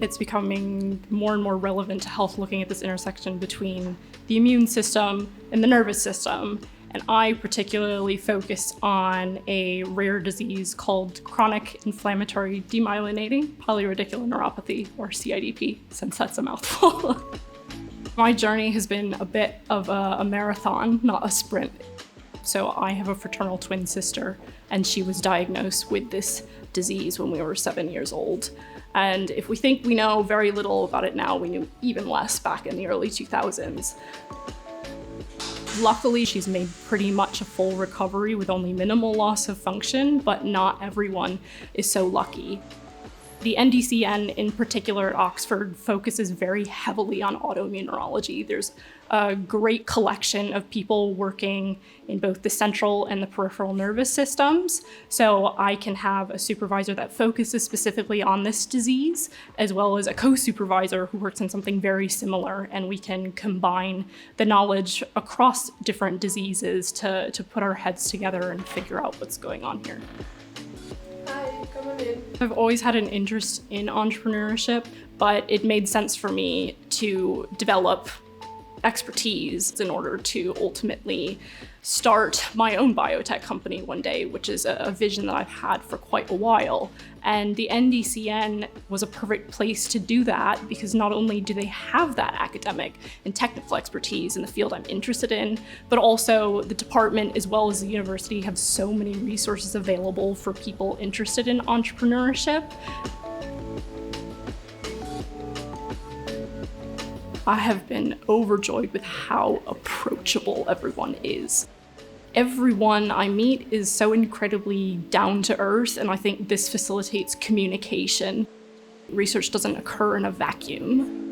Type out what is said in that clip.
It's becoming more and more relevant to health, looking at this intersection between the immune system and the nervous system. And I particularly focus on a rare disease called chronic inflammatory demyelinating polyradicular neuropathy, or CIDP, since that's a mouthful. My journey has been a bit of a marathon, not a sprint. So I have a fraternal twin sister, and she was diagnosed with this disease when we were 7 years old. And if we think we know very little about it now, we knew even less back in the early 2000s. Luckily, she's made pretty much a full recovery with only minimal loss of function, but not everyone is so lucky. The NDCN, in particular at Oxford, focuses very heavily on autoimmune neurology. There's a great collection of people working in both the central and the peripheral nervous systems. So I can have a supervisor that focuses specifically on this disease, as well as a co-supervisor who works on something very similar, and we can combine the knowledge across different diseases to put our heads together and figure out what's going on here. Come on in. I've always had an interest in entrepreneurship, but it made sense for me to develop expertise in order to ultimately start my own biotech company one day, which is a vision that I've had for quite a while. And the NDCN was a perfect place to do that because not only do they have that academic and technical expertise in the field I'm interested in, but also the department as well as the university have so many resources available for people interested in entrepreneurship. I have been overjoyed with how approachable everyone is. Everyone I meet is so incredibly down to earth, and I think this facilitates communication. Research doesn't occur in a vacuum.